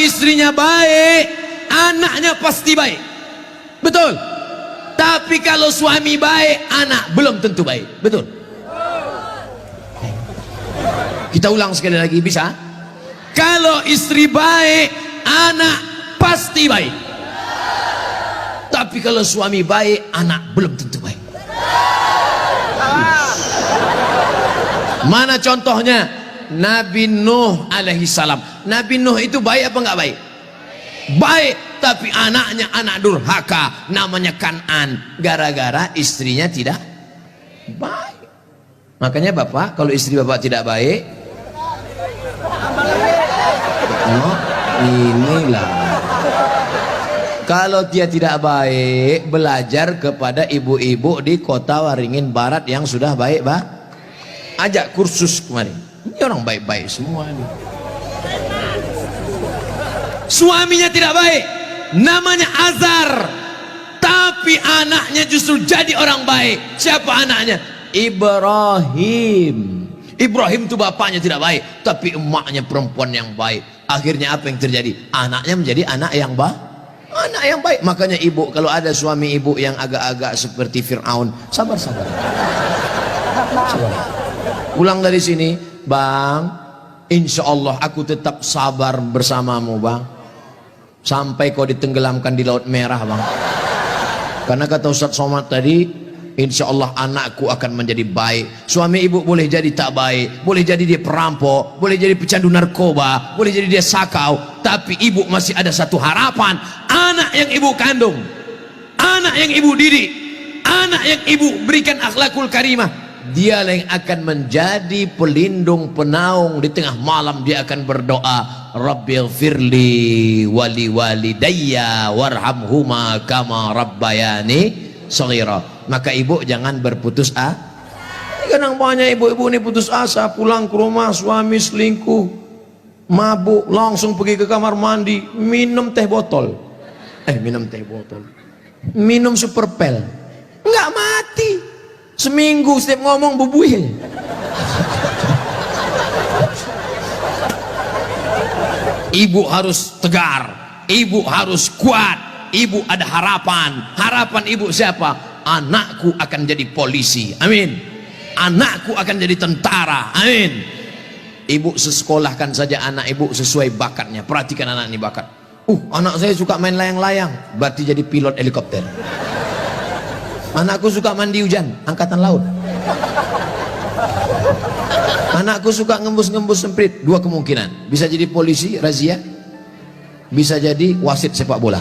istrinya baik, anaknya pasti baik. Betul. Tapi kalau suami baik, anak belum tentu baik. Betul. Kita ulang sekali lagi, bisa? Kalau istri baik, anak pasti baik. Tapi kalau suami baik, anak belum tentu baik. Mana contohnya? Nabi Nuh alaihi salam. Nabi Nuh itu baik apa enggak baik? Baik, tapi anaknya anak durhaka, namanya Kan'an, gara-gara istrinya tidak baik. Makanya bapak, kalau istri bapak tidak baik, oh, inilah. Kalau dia tidak baik, belajar kepada ibu-ibu di kota Waringin Barat yang sudah baik, bah. Ajak kursus kemarin. Ini orang baik-baik semua ini. Suaminya tidak baik, namanya Azar, tapi anaknya justru jadi orang baik. Siapa anaknya? Ibrahim. Ibrahim itu bapaknya tidak baik, tapi emaknya perempuan yang baik. Akhirnya apa yang terjadi? Anaknya menjadi anak yang baik. Anak yang baik. Makanya ibu, kalau ada suami ibu yang agak-agak seperti Fir'aun, sabar-sabar. Sabar. Pulang dari sini, bang, insya Allah aku tetap sabar bersamamu, bang. Sampai kau ditenggelamkan di Laut Merah, bang. Karena kata Ustaz Somad tadi, insya Allah anakku akan menjadi baik. Suami ibu boleh jadi tak baik, boleh jadi dia perampok, boleh jadi pecandu narkoba, boleh jadi dia sakau, tapi ibu masih ada satu harapan. Anak yang ibu kandung, anak yang ibu didik, anak yang ibu berikan akhlakul karimah, dialah yang akan menjadi pelindung penaung. Di tengah malam dia akan berdoa, Rabbighfirli wali walidayya warhamhuma kama rabbayani shaghira. Maka ibu jangan berputus asa. Kadang banyak ibu-ibu ini putus asa, pulang ke rumah suami selingkuh, mabuk, langsung pergi ke kamar mandi, minum teh botol. Minum teh botol, minum super pel, nggak mati. Seminggu setiap ngomong bubuil. Ibu harus tegar, ibu harus kuat, ibu ada harapan. Harapan ibu siapa? Anakku akan jadi polisi, amin. Anakku akan jadi tentara, amin. Ibu sekolahkan saja anak ibu sesuai bakatnya. Perhatikan anak ini bakat. Anak saya suka main layang-layang, berarti jadi pilot helikopter. Anakku suka mandi hujan, angkatan laut. Anakku suka ngembus-ngembus semprit, dua kemungkinan. Bisa jadi polisi, razia. Bisa jadi wasit sepak bola.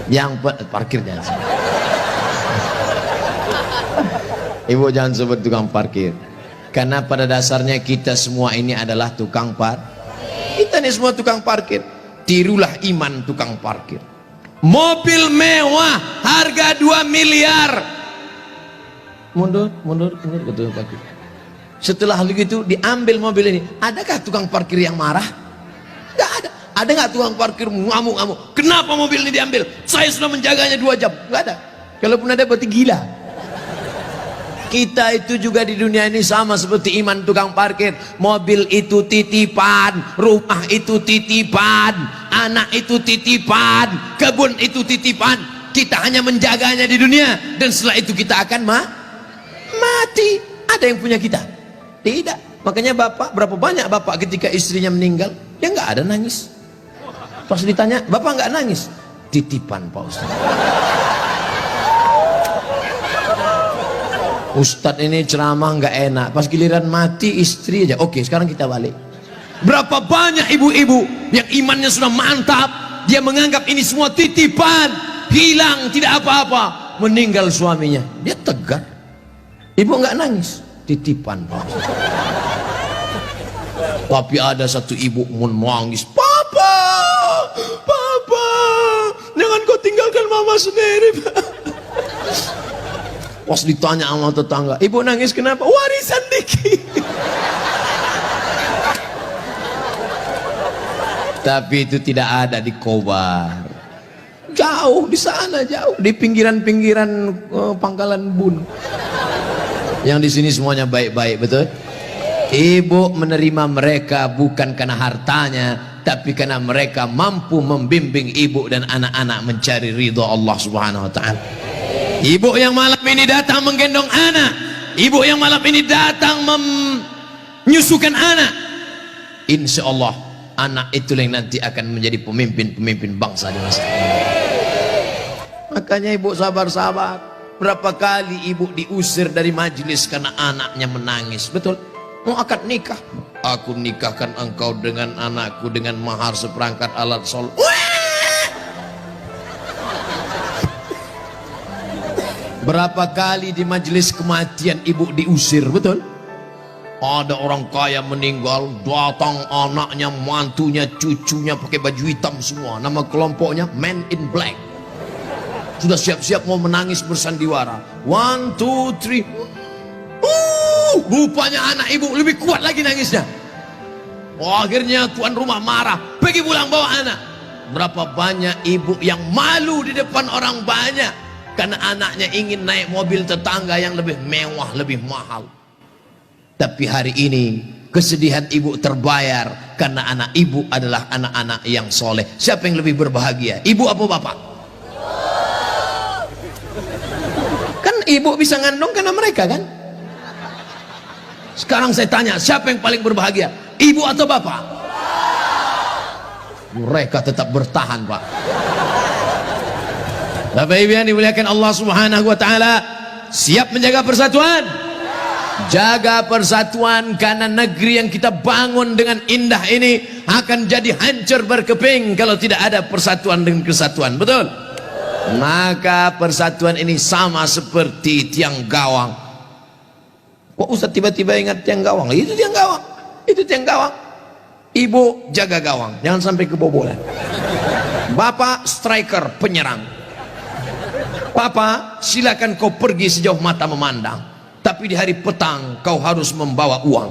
Yang parkir jangan sebut. Ibu jangan sebut tukang parkir. Karena pada dasarnya kita semua ini adalah tukang parkir. Kita ini semua tukang parkir. Tirulah iman tukang parkir. Mobil mewah harga 2 miliar. Mundur ke tukang parkir. Setelah begitu diambil mobil ini, adakah tukang parkir yang marah? Gak ada. Ada nggak tukang parkir ngamuk-ngamuk? Kenapa mobil ini diambil? Saya sudah menjaganya 2 jam. Gak ada. Kalaupun ada berarti gila. Kita itu juga di dunia ini sama seperti iman tukang parkir. Mobil itu titipan, rumah itu titipan, anak itu titipan, kebun itu titipan. Kita hanya menjaganya di dunia, dan setelah itu kita akan mati. Ada yang punya kita? Tidak. Makanya bapak, berapa banyak bapak ketika istrinya meninggal, dia nggak ada nangis. Pas ditanya, bapak nggak nangis? Titipan Pak Ustadz. Ustadz ini ceramah nggak enak, pas giliran mati istri aja. Oke, sekarang kita balik. Berapa banyak ibu-ibu yang imannya sudah mantap, dia menganggap ini semua titipan, hilang tidak apa-apa, meninggal suaminya, dia tegar. Ibu nggak nangis, titipan Pak. Tapi ada satu ibu menangis, papa, jangan kau tinggalkan mama sendiri, Pak. Pas ditanya sama tetangga, ibu nangis kenapa? Warisan dikit. Tapi itu tidak ada di Kobar. Jauh di sana, jauh di pinggiran-pinggiran Pangkalan Bun. Yang di sini semuanya baik-baik, betul? Ibu menerima mereka bukan karena hartanya, tapi karena mereka mampu membimbing ibu dan anak-anak mencari ridha Allah Subhanahu wa taala. Ibu yang malam ini datang menggendong anak, ibu yang malam ini datang menyusukan anak, insya Allah anak itu yang nanti akan menjadi pemimpin bangsa di masa depan. Makanya ibu sabar-sabar. Berapa kali ibu diusir dari majelis karena anaknya menangis, betul? Mau akad nikah, aku nikahkan engkau dengan anakku dengan mahar seperangkat alat sholat. Berapa kali di majelis kematian ibu diusir, betul? Ada orang kaya meninggal, datang anaknya, mantunya, cucunya pakai baju hitam semua. Nama kelompoknya Men in Black. Sudah siap-siap mau menangis bersandiwara. 1, 2, 3. Rupanya anak ibu lebih kuat lagi nangisnya. Akhirnya tuan rumah marah, pergi pulang bawa anak. Berapa banyak ibu yang malu di depan orang banyak karena anaknya ingin naik mobil tetangga yang lebih mewah, lebih mahal. Tapi hari ini kesedihan ibu terbayar karena anak ibu adalah anak-anak yang soleh. Siapa yang lebih berbahagia, ibu apa bapak? Kan ibu bisa ngandung karena mereka kan. Sekarang saya tanya, siapa yang paling berbahagia, ibu atau bapak? Mereka tetap bertahan, Pak. Bapak Ibu yang dimuliakan Allah Subhanahu wa taala, siap menjaga persatuan? Jaga persatuan, karena negeri yang kita bangun dengan indah ini akan jadi hancur berkeping kalau tidak ada persatuan dan kesatuan, betul? Maka persatuan ini sama seperti tiang gawang. Kok Ustaz tiba-tiba ingat tiang gawang? Itu tiang gawang, itu tiang gawang. Ibu jaga gawang, jangan sampai kebobolan. Bapak striker, penyerang. Papa, silakan kau pergi sejauh mata memandang, tapi di hari petang kau harus membawa uang.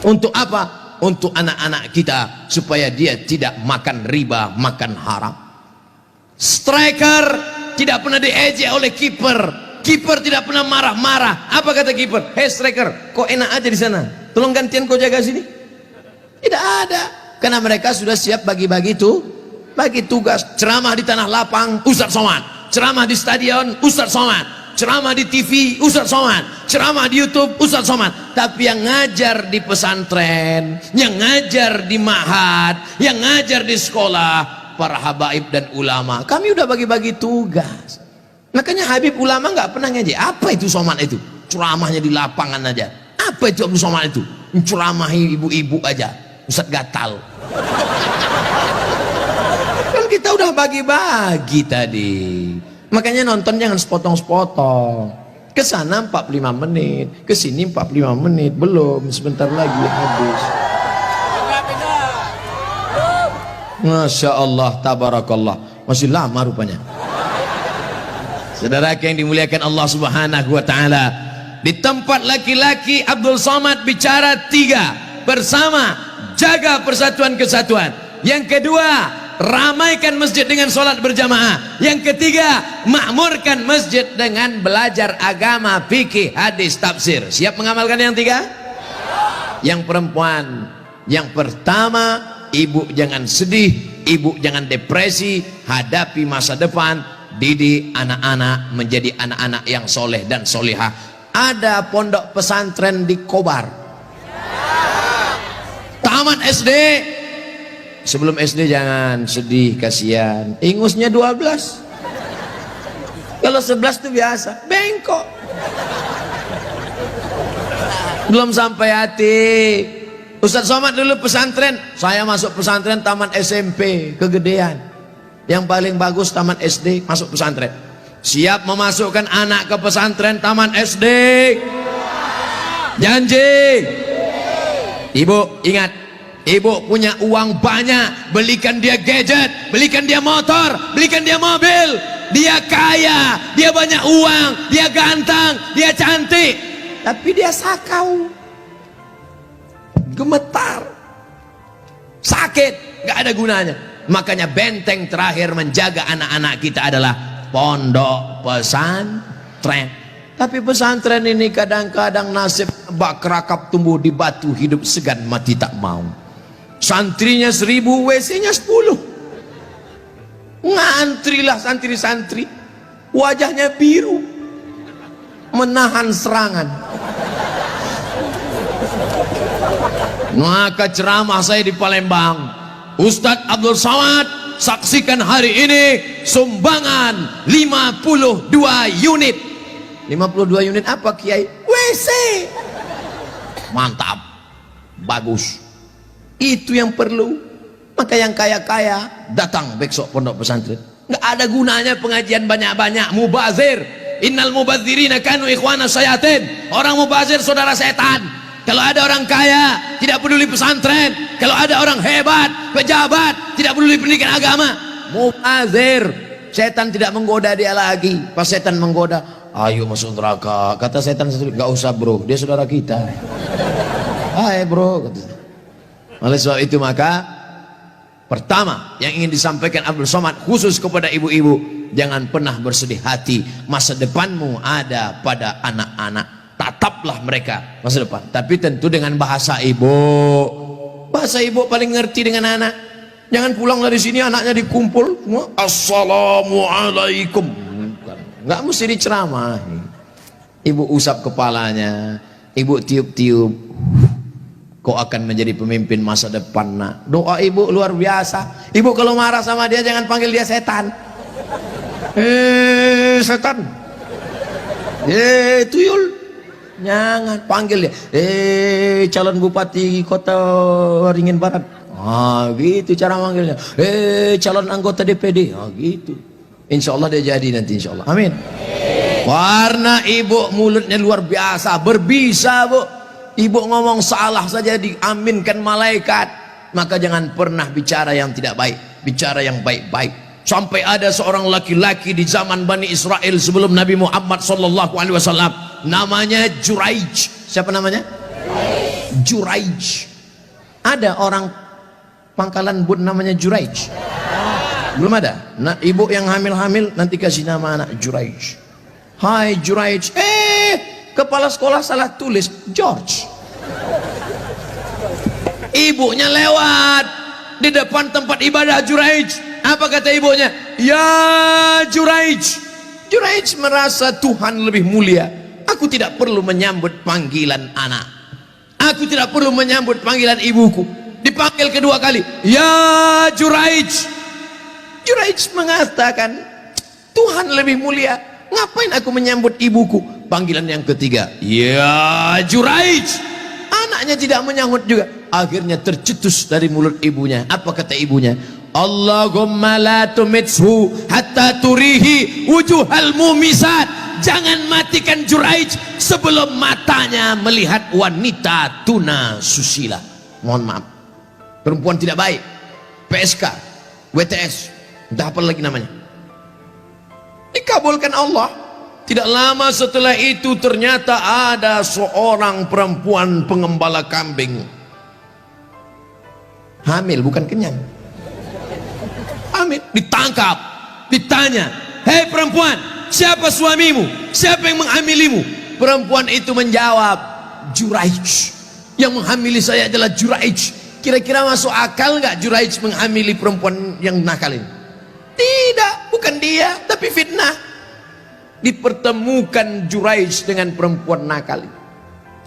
Untuk apa? Untuk anak-anak kita, supaya dia tidak makan riba, makan haram. Striker tidak pernah diejek oleh kiper. Kiper tidak pernah marah-marah. Apa kata kiper? Hei striker, kok enak aja di sana, tolong gantian kau jaga sini. Tidak ada, karena mereka sudah siap bagi-bagi itu, bagi tugas. Ceramah di tanah lapang, Ustaz Somad. Ceramah di stadion, Ustaz Somad. Ceramah di TV, Ustaz Somad. Ceramah di YouTube, Ustaz Somad. Tapi yang ngajar di pesantren, yang ngajar di ma'had, yang ngajar di sekolah, para habaib dan ulama, kami udah bagi-bagi tugas. Makanya Habib ulama nggak pernah ngaji. Apa itu Somad itu? Ceramahnya di lapangan aja. Apa itu Abdul Somad itu? Ceramahi ibu-ibu aja. Ustaz gatal. Kan kita udah bagi-bagi tadi. Makanya nonton jangan sepotong-sepotong. Kesana 45 menit, kesini 45 menit, belum, sebentar lagi habis. Masya Allah, tabarakallah, masih lama rupanya. Saudara yang dimuliakan Allah Subhanahu wa taala, di tempat laki-laki Abdul Somad bicara 3, bersama, jaga persatuan kesatuan. Yang kedua, ramaikan masjid dengan sholat berjamaah. Yang ketiga, makmurkan masjid dengan belajar agama, fikih, hadis, tafsir. Siap mengamalkan yang 3? Yang perempuan, yang pertama, ibu jangan sedih, ibu jangan depresi, hadapi masa depan. Didik anak-anak menjadi anak-anak yang soleh dan solihah. Ada pondok pesantren di Kobar. Tamat SD. Sebelum SD jangan sedih, kasihan. Ingusnya 12. Kalau 11 itu biasa, bengkok. Belum sampai hati. Ustaz Somad dulu pesantren, saya masuk pesantren tamat SMP, kegedean. Yang paling bagus taman SD, masuk pesantren. Siap memasukkan anak ke pesantren taman SD? Janji. Ibu ingat, ibu punya uang banyak, belikan dia gadget, belikan dia motor, belikan dia mobil. Dia kaya, dia banyak uang, dia ganteng, dia cantik, tapi dia sakau, gemetar, sakit, gak ada gunanya. Makanya benteng terakhir menjaga anak-anak kita adalah pondok pesantren. Tapi pesantren ini kadang-kadang nasib bak kerakap tumbuh di batu, hidup segan mati tak mau. Santrinya 1000, WC-nya 10. Ngantrilah santri-santri, wajahnya biru, menahan serangan. Maka ceramah saya di Palembang, Ustadz Abdul Somad, saksikan hari ini sumbangan 52 unit. 52 unit apa Kiai? WC. Mantap, bagus, itu yang perlu. Maka yang kaya-kaya datang besok pondok pesantren. Nggak ada gunanya pengajian banyak-banyak, mubazir. Innal mubazirina kanu ikhwana syayatin. Orang mubazir saudara setan. Kalau ada orang kaya tidak peduli pesantren, kalau ada orang hebat, pejabat tidak peduli pendidikan agama, mubazir. Setan tidak menggoda dia lagi. Pas setan menggoda, ayo masuk neraka. Kata setan, nggak usah bro, dia saudara kita. Hai bro. Oleh sebab itu maka pertama yang ingin disampaikan Abdul Somad khusus kepada ibu-ibu, jangan pernah bersedih hati. Masa depanmu ada pada anak-anak, tataplah mereka masa depan, tapi tentu dengan bahasa ibu. Bahasa ibu paling ngerti dengan anak. Jangan pulang dari sini anaknya dikumpul semua, assalamualaikum. Nggak mesti diceramahi. Ibu usap kepalanya, ibu tiup-tiup, kau akan menjadi pemimpin masa depan nak. Doa ibu luar biasa. Ibu kalau marah sama dia jangan panggil dia setan. Setan. Tuyul. Jangan panggil dia. Calon bupati kota Waringin Barat. Gitu cara manggilnya. Calon anggota DPD. Gitu. Insya Allah dia jadi nanti insya Allah. Amin. Warna ibu mulutnya luar biasa, berbisa bu. Ibu ngomong salah saja diaminkan malaikat. Maka jangan pernah bicara yang tidak baik, bicara yang baik-baik. Sampai ada seorang laki-laki di zaman Bani Israel sebelum Nabi Muhammad SAW, namanya Juraij. Siapa namanya? Juraij. Ada orang Pangkalan Bun namanya Juraij? Belum ada. Nah, ibu yang hamil-hamil nanti kasih nama anak Juraij. Hai Juraij. Kepala sekolah salah tulis George. Ibunya lewat di depan tempat ibadah Juraij. Apa kata ibunya? Ya Juraij. Juraij merasa Tuhan lebih mulia. Aku tidak perlu menyambut panggilan anak. Aku tidak perlu menyambut panggilan ibuku. Dipanggil kedua kali, ya Juraij. Juraij mengatakan, Tuhan lebih mulia, ngapain aku menyambut ibuku? Panggilan yang ketiga, ya Juraij. Anaknya tidak menyambut juga. Akhirnya tercetus dari mulut ibunya. Apa kata ibunya? Allahumma la tumithu hatta turihi wujuhal mumisat. Jangan matikan Juraij sebelum matanya melihat wanita tuna susila. Mohon maaf, perempuan tidak baik, PSK, WTS, entah apa lagi namanya. Dikabulkan Allah. Tidak lama setelah itu ternyata ada seorang perempuan pengembala kambing. Hamil, bukan kenyang. Hamil, ditangkap, ditanya, hei perempuan, siapa suamimu? Siapa yang menghamilimu? Perempuan itu menjawab, Juraij. Yang menghamili saya adalah Juraij. Kira-kira masuk akal nggak Juraij menghamili perempuan yang nakal ini? Tidak, bukan dia, tapi fitnah. Dipertemukan Juraij dengan perempuan nakal.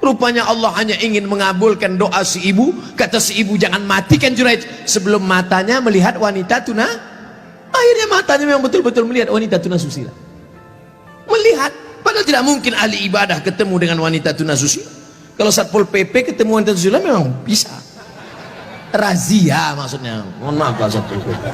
Rupanya Allah hanya ingin mengabulkan doa si ibu. Kata si ibu, jangan matikan Juraij sebelum matanya melihat wanita tuna. Akhirnya matanya memang betul-betul melihat wanita tuna susila. Melihat, padahal tidak mungkin ahli ibadah ketemu dengan wanita tuna susila. Kalau Satpol PP ketemu wanita susila memang bisa. Razia maksudnya. Mohon maaf Pak Satpol PP.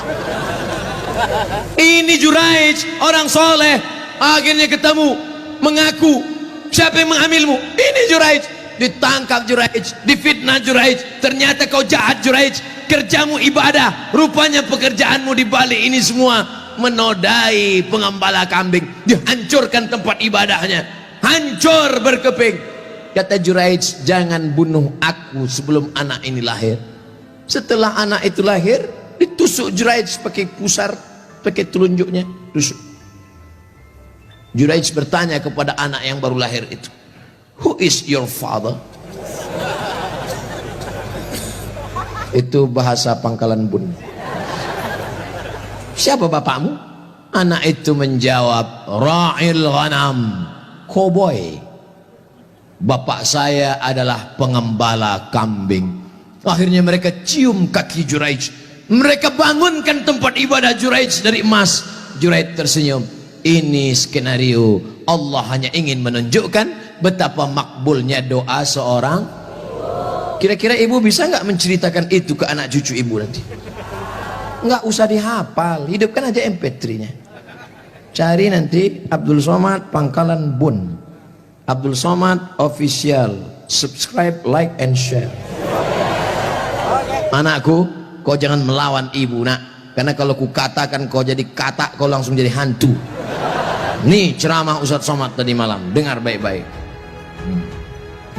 Ini Juraij, orang soleh. Akhirnya ketemu, mengaku, siapa yang menghamilmu? Ini Juraij. Ditangkap Juraij, difitnah Juraij. Ternyata kau jahat Juraij, kerjamu ibadah, rupanya pekerjaanmu di balik ini semua menodai pengembala kambing. Dihancurkan tempat ibadahnya, hancur berkeping. Kata Juraij, jangan bunuh aku sebelum anak ini lahir. Setelah anak itu lahir, ditusuk Juraij pakai pusar, pakai telunjuknya, tusuk. Juraij bertanya kepada anak yang baru lahir itu, "Who is your father?" Itu bahasa Pangkalan Bun. "Siapa bapakmu?" Anak itu menjawab, "Ra'il ghanam," koboi. "Bapak saya adalah pengembala kambing." Akhirnya mereka cium kaki Juraij, mereka bangunkan tempat ibadah Juraij dari emas. Juraij tersenyum. Ini skenario Allah hanya ingin menunjukkan betapa makbulnya doa seorang. Kira-kira ibu bisa nggak menceritakan itu ke anak cucu ibu nanti? Nggak usah dihafal, hidupkan aja MP3-nya. Cari nanti Abdul Somad Pangkalan Bun, Abdul Somad Official, subscribe, like, and share. Anakku, kau jangan melawan ibu nak, karena kalau ku katakan kau jadi katak, kau langsung jadi hantu. Nih ceramah Ustadz Somad tadi malam, dengar baik-baik.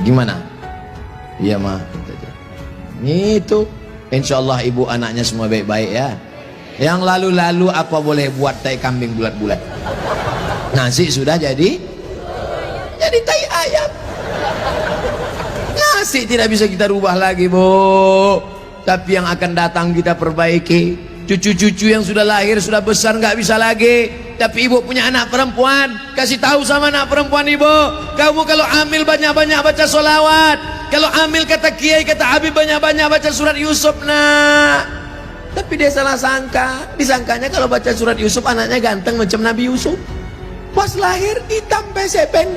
Gimana? Iya mah, itu insya Allah ibu anaknya semua baik-baik ya. Yang lalu-lalu apa boleh buat tai kambing bulat-bulat, nasi sudah jadi tai ayam. Nasi tidak bisa kita rubah lagi bu, tapi yang akan datang kita perbaiki. Cucu-cucu yang sudah lahir sudah besar nggak bisa lagi, tapi ibu punya anak perempuan, kasih tahu sama anak perempuan ibu, kamu kalau hamil banyak-banyak baca sholawat. Kalau ambil kata kiai, kata Habib, banyak-banyak baca surat Yusuf nak. Tapi dia salah sangka, disangkanya kalau baca surat Yusuf anaknya ganteng macam Nabi Yusuf. Pas lahir hitam pesek pendek.